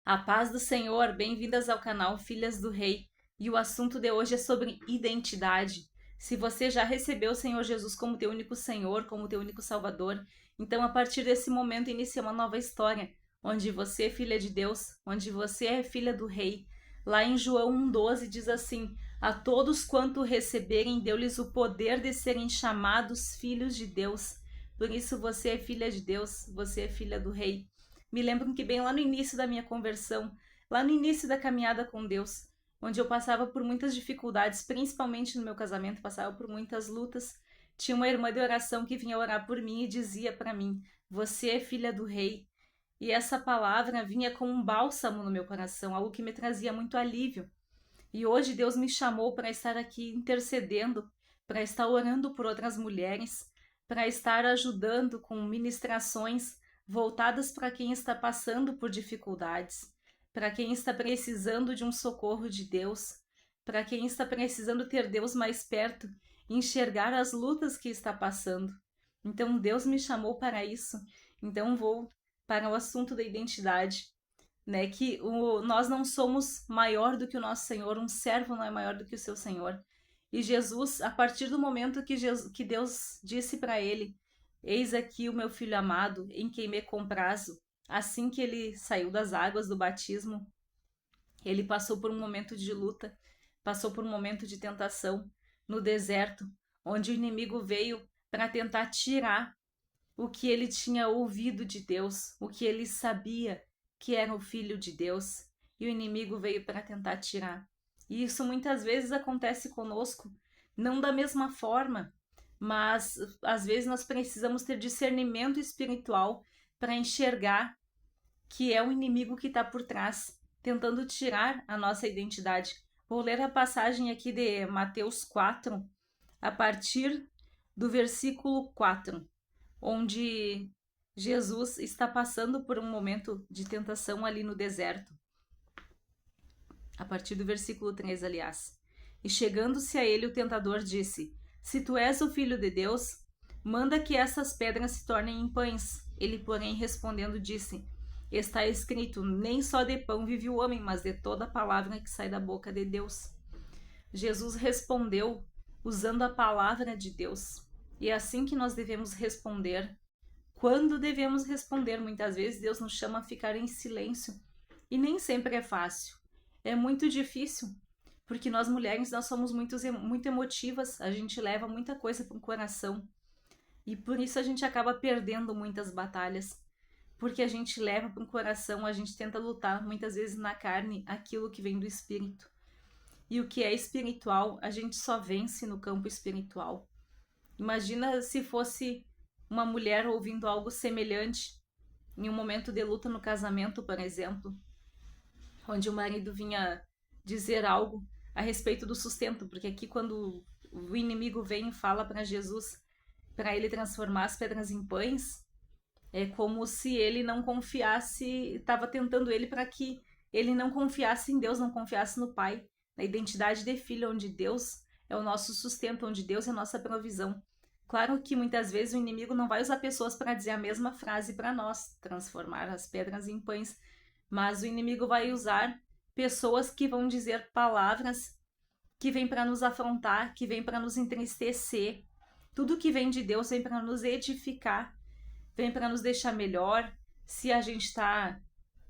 A paz do Senhor, bem-vindas ao canal Filhas do Rei. E o assunto de hoje é sobre identidade. Se você já recebeu o Senhor Jesus como teu único Senhor, como teu único Salvador, então a partir desse momento inicia uma nova história, onde você é filha de Deus, onde você é filha do Rei. Lá em João 1,12 diz assim: A todos quanto receberem, deu-lhes o poder de serem chamados filhos de Deus. Por isso você é filha de Deus, você é filha do Rei. Me lembro que bem lá no início da minha conversão, lá no início da caminhada com Deus, onde eu passava por muitas dificuldades, principalmente no meu casamento, passava por muitas lutas. Tinha uma irmã de oração que vinha orar por mim e dizia para mim: Você é filha do Rei. E essa palavra vinha como um bálsamo no meu coração, algo que me trazia muito alívio. E hoje Deus me chamou para estar aqui intercedendo, para estar orando por outras mulheres, para estar ajudando com ministrações voltadas para quem está passando por dificuldades, para quem está precisando de um socorro de Deus, para quem está precisando ter Deus mais perto, enxergar as lutas que está passando. Então Deus me chamou para isso. Então vou para o assunto da identidade, né? Que nós não somos maior do que o nosso Senhor, um servo não é maior do que o seu Senhor. E Jesus, a partir do momento que Deus disse para ele: Eis aqui o meu filho amado, em quem me comprazo, assim que ele saiu das águas do batismo, ele passou por um momento de luta, passou por um momento de tentação no deserto, onde o inimigo veio para tentar tirar o que ele tinha ouvido de Deus, o que ele sabia que era o filho de Deus, e o inimigo veio para tentar tirar. E isso muitas vezes acontece conosco, não da mesma forma, mas às vezes nós precisamos ter discernimento espiritual para enxergar que é o inimigo que está por trás, tentando tirar a nossa identidade. Vou ler a passagem aqui de Mateus 4, a partir do versículo 4, onde Jesus está passando por um momento de tentação ali no deserto. A partir do versículo 3, aliás. E chegando-se a ele, o tentador disse: Se tu és o filho de Deus, manda que essas pedras se tornem em pães. Ele, porém, respondendo, disse: Está escrito: Nem só de pão vive o homem, mas de toda a palavra que sai da boca de Deus. Jesus respondeu usando a palavra de Deus. E é assim que nós devemos responder. Quando devemos responder? Muitas vezes Deus nos chama a ficar em silêncio. E nem sempre é fácil. É muito difícil. Porque nós mulheres, nós somos muito emotivas. A gente leva muita coisa para o coração. E por isso a gente acaba perdendo muitas batalhas. Porque a gente leva para o coração, a gente tenta lutar muitas vezes na carne aquilo que vem do espírito. E o que é espiritual, a gente só vence no campo espiritual. Imagina se fosse uma mulher ouvindo algo semelhante em um momento de luta no casamento, por exemplo, onde o marido vinha dizer algo a respeito do sustento, porque aqui quando o inimigo vem e fala para Jesus para ele transformar as pedras em pães, é como se ele não confiasse, estava tentando ele para que ele não confiasse em Deus, não confiasse no Pai, na identidade de filho, onde Deus é o nosso sustento, onde Deus é a nossa provisão. Claro que muitas vezes o inimigo não vai usar pessoas para dizer a mesma frase para nós, transformar as pedras em pães, mas o inimigo vai usar pessoas que vão dizer palavras que vêm para nos afrontar, que vêm para nos entristecer. Tudo que vem de Deus vem para nos edificar, vem para nos deixar melhor. Se a gente está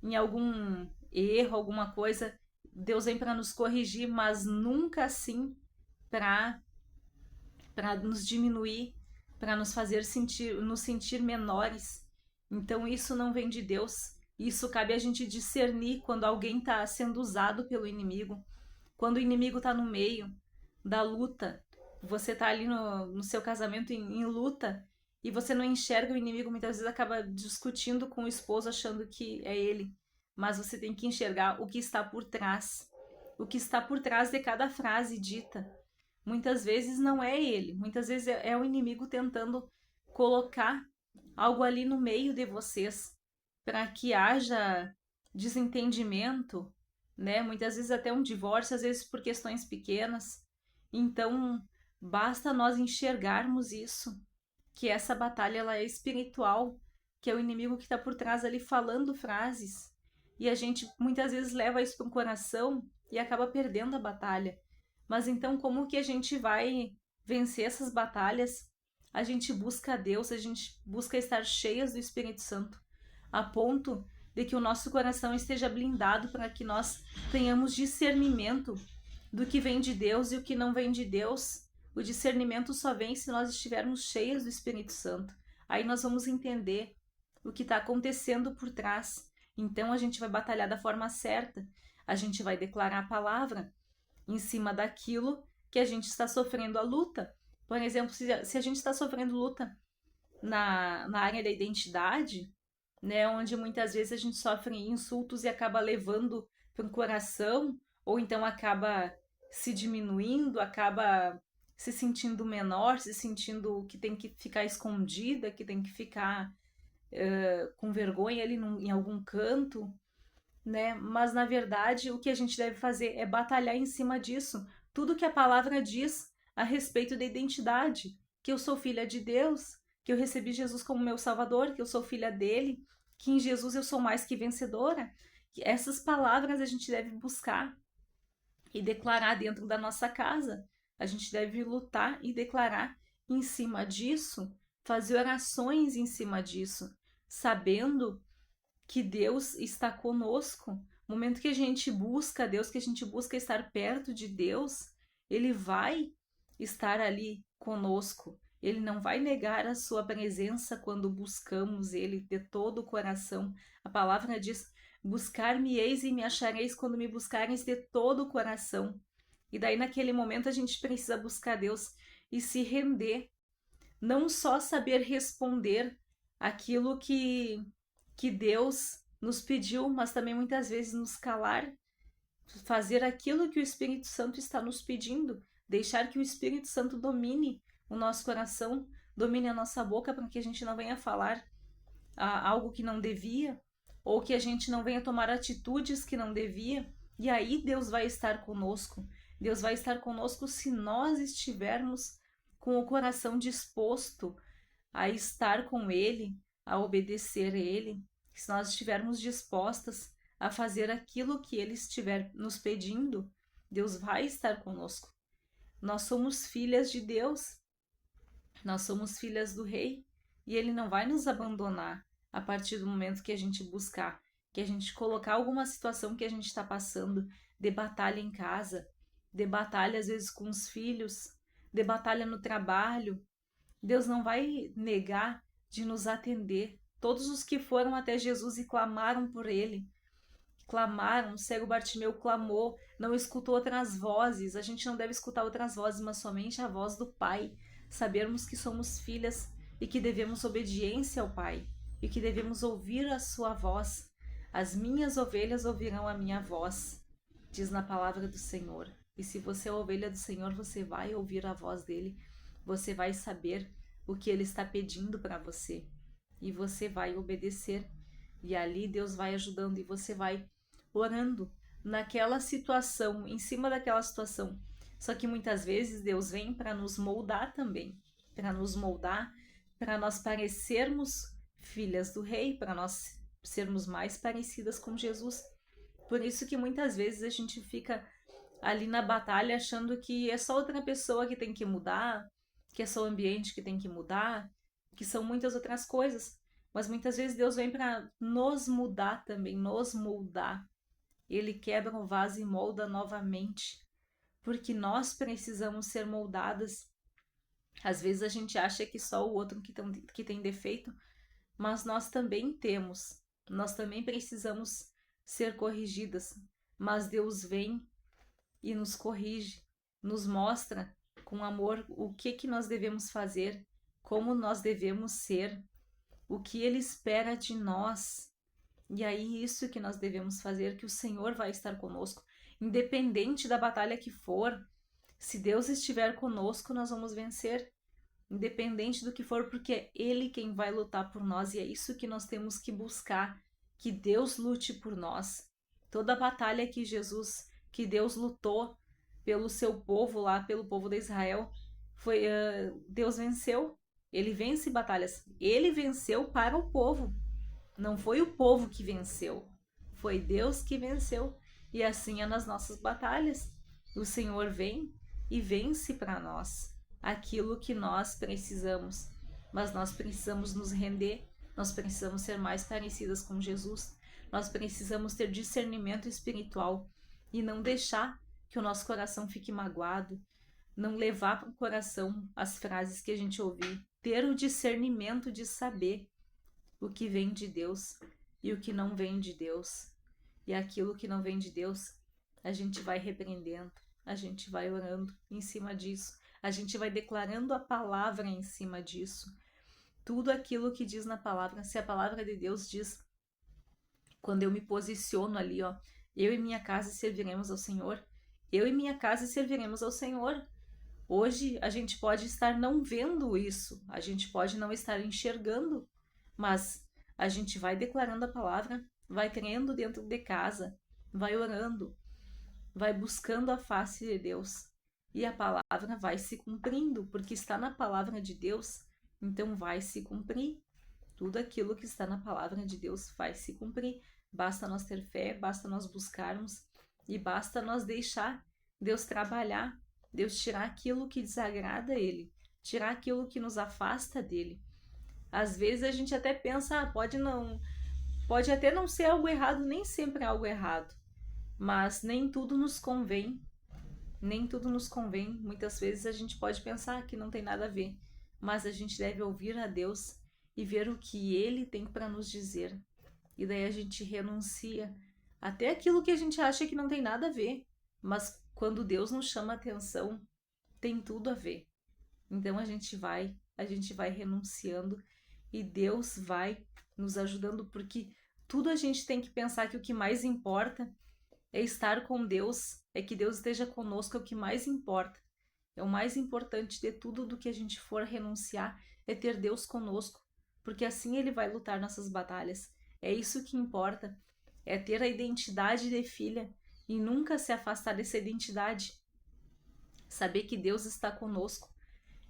em algum erro, alguma coisa, Deus vem para nos corrigir, mas nunca assim para nos diminuir, para nos fazer nos sentir menores. Então isso não vem de Deus. Isso cabe a gente discernir quando alguém está sendo usado pelo inimigo, quando o inimigo está no meio da luta. Você está ali no seu casamento em luta e você não enxerga o inimigo, muitas vezes acaba discutindo com o esposo achando que é ele. Mas você tem que enxergar o que está por trás. O que está por trás de cada frase dita. Muitas vezes não é ele, muitas vezes é o inimigo tentando colocar algo ali no meio de vocês para que haja desentendimento, né? Muitas vezes até um divórcio, às vezes por questões pequenas. Então, basta nós enxergarmos isso, que essa batalha ela é espiritual, que é o inimigo que está por trás ali falando frases e a gente muitas vezes leva isso para o coração e acaba perdendo a batalha. Mas então, como que a gente vai vencer essas batalhas? A gente busca a Deus, a gente busca estar cheias do Espírito Santo, a ponto de que o nosso coração esteja blindado para que nós tenhamos discernimento do que vem de Deus e o que não vem de Deus. O discernimento só vem se nós estivermos cheias do Espírito Santo. Aí nós vamos entender o que está acontecendo por trás. Então a gente vai batalhar da forma certa. A gente vai declarar a palavra em cima daquilo que a gente está sofrendo a luta. Por exemplo, se a gente está sofrendo luta na área da identidade, né, onde muitas vezes a gente sofre insultos e acaba levando para o coração, ou então acaba se diminuindo, acaba se sentindo menor, se sentindo que tem que ficar escondida, que tem que ficar com vergonha ali em algum canto, né? Mas na verdade o que a gente deve fazer é batalhar em cima disso. Tudo que a palavra diz a respeito da identidade, que eu sou filha de Deus, que eu recebi Jesus como meu Salvador, que eu sou filha dele, que em Jesus eu sou mais que vencedora. Essas palavras a gente deve buscar e declarar dentro da nossa casa. A gente deve lutar e declarar em cima disso, fazer orações em cima disso, sabendo que Deus está conosco. No momento que a gente busca Deus, que a gente busca estar perto de Deus, Ele vai estar ali conosco. Ele não vai negar a sua presença quando buscamos Ele de todo o coração. A palavra diz: buscar-me-eis e me achareis quando me buscareis de todo o coração. E daí naquele momento a gente precisa buscar Deus e se render. Não só saber responder aquilo que Deus nos pediu, mas também muitas vezes nos calar, fazer aquilo que o Espírito Santo está nos pedindo, deixar que o Espírito Santo domine o nosso coração, domine a nossa boca, para que a gente não venha falar algo que não devia, ou que a gente não venha tomar atitudes que não devia, e aí Deus vai estar conosco. Deus vai estar conosco se nós estivermos com o coração disposto a estar com Ele, a obedecer a Ele, se nós estivermos dispostas a fazer aquilo que Ele estiver nos pedindo, Deus vai estar conosco. Nós somos filhas de Deus, nós somos filhas do Rei, e Ele não vai nos abandonar a partir do momento que a gente buscar, que a gente colocar alguma situação que a gente está passando, de batalha em casa, de batalha às vezes com os filhos, de batalha no trabalho. Deus não vai negar de nos atender. Todos os que foram até Jesus e clamaram por Ele, clamaram, o cego Bartimeu clamou, não escutou outras vozes. A gente não deve escutar outras vozes, mas somente a voz do Pai. Sabermos que somos filhas e que devemos obediência ao Pai e que devemos ouvir a sua voz. As minhas ovelhas ouvirão a minha voz, diz na palavra do Senhor. E se você é a ovelha do Senhor, você vai ouvir a voz dele, você vai saber o que ele está pedindo para você e você vai obedecer. E ali Deus vai ajudando e você vai orando naquela situação, em cima daquela situação. Só que muitas vezes Deus vem para nos moldar também, para nos moldar, para nós parecermos filhas do Rei, para nós sermos mais parecidas com Jesus. Por isso que muitas vezes a gente fica ali na batalha achando que é só outra pessoa que tem que mudar, que é só o ambiente que tem que mudar, que são muitas outras coisas. Mas muitas vezes Deus vem para nos mudar também, nos moldar. Ele quebra o vaso e molda novamente, porque nós precisamos ser moldadas. Às vezes a gente acha que só o outro que tem defeito, mas nós também temos. Nós também precisamos ser corrigidas. Mas Deus vem e nos corrige, nos mostra com amor o que nós devemos fazer, como nós devemos ser, o que Ele espera de nós. E aí isso que nós devemos fazer, que o Senhor vai estar conosco, independente da batalha que for. Se Deus estiver conosco, nós vamos vencer, independente do que for, porque é Ele quem vai lutar por nós, e é isso que nós temos que buscar, que Deus lute por nós. Toda a batalha que Deus lutou pelo seu povo lá, pelo povo de Israel, foi Deus venceu. Ele vence batalhas. Ele venceu para o povo. Não foi o povo que venceu. Foi Deus que venceu. E assim é nas nossas batalhas. O Senhor vem e vence para nós aquilo que nós precisamos. Mas nós precisamos nos render, nós precisamos ser mais parecidas com Jesus, nós precisamos ter discernimento espiritual e não deixar que o nosso coração fique magoado, não levar para o coração as frases que a gente ouvir, ter o discernimento de saber o que vem de Deus e o que não vem de Deus. E aquilo que não vem de Deus, a gente vai repreendendo, a gente vai orando em cima disso, a gente vai declarando a palavra em cima disso. Tudo aquilo que diz na palavra, se a palavra de Deus diz, quando eu me posiciono ali, ó, eu e minha casa serviremos ao Senhor, eu e minha casa serviremos ao Senhor. Hoje a gente pode estar não vendo isso, a gente pode não estar enxergando, mas a gente vai declarando a palavra, vai crendo dentro de casa, vai orando, vai buscando a face de Deus e a palavra vai se cumprindo, porque está na palavra de Deus, então vai se cumprir. Tudo aquilo que está na palavra de Deus vai se cumprir. Basta nós ter fé, basta nós buscarmos e basta nós deixar Deus trabalhar, Deus tirar aquilo que desagrada a Ele, tirar aquilo que nos afasta dEle. Às vezes a gente até pensa, pode até não ser algo errado, nem sempre é algo errado, mas nem tudo nos convém, muitas vezes a gente pode pensar que não tem nada a ver, mas a gente deve ouvir a Deus e ver o que Ele tem para nos dizer, e daí a gente renuncia até aquilo que a gente acha que não tem nada a ver, mas quando Deus nos chama a atenção, tem tudo a ver. Então a gente vai renunciando e Deus vai nos ajudando, porque tudo a gente tem que pensar que o que mais importa é estar com Deus, é que Deus esteja conosco, é o que mais importa. É o mais importante de tudo do que a gente for renunciar, é ter Deus conosco, porque assim Ele vai lutar nossas batalhas. É isso que importa, é ter a identidade de filha e nunca se afastar dessa identidade. Saber que Deus está conosco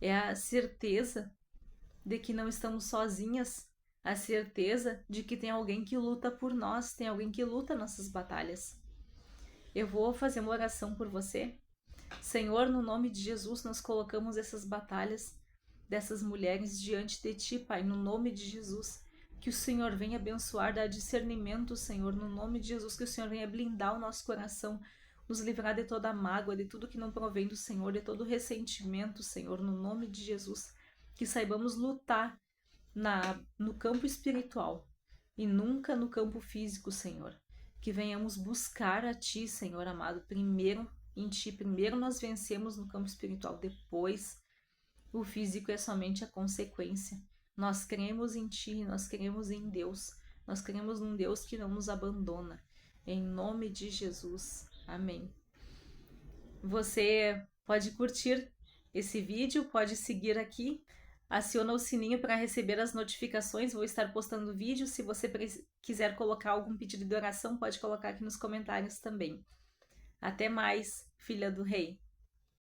é a certeza de que não estamos sozinhas, a certeza de que tem alguém que luta por nós, tem alguém que luta nossas batalhas. Eu vou fazer uma oração por você. Senhor, no nome de Jesus, nós colocamos essas batalhas dessas mulheres diante de Ti, Pai, no nome de Jesus. Que o Senhor venha abençoar, dar discernimento, Senhor, no nome de Jesus, que o Senhor venha blindar o nosso coração, nos livrar de toda a mágoa, de tudo que não provém do Senhor, de todo ressentimento, Senhor, no nome de Jesus. Que saibamos lutar no campo espiritual e nunca no campo físico, Senhor. Que venhamos buscar a Ti, Senhor amado, primeiro em Ti. Primeiro nós vencemos no campo espiritual, depois o físico é somente a consequência. Nós cremos em Ti, nós cremos em Deus, nós cremos num Deus que não nos abandona. Em nome de Jesus. Amém. Você pode curtir esse vídeo, pode seguir aqui, aciona o sininho para receber as notificações, vou estar postando vídeo. Se você quiser colocar algum pedido de oração, pode colocar aqui nos comentários também. Até mais, filha do rei!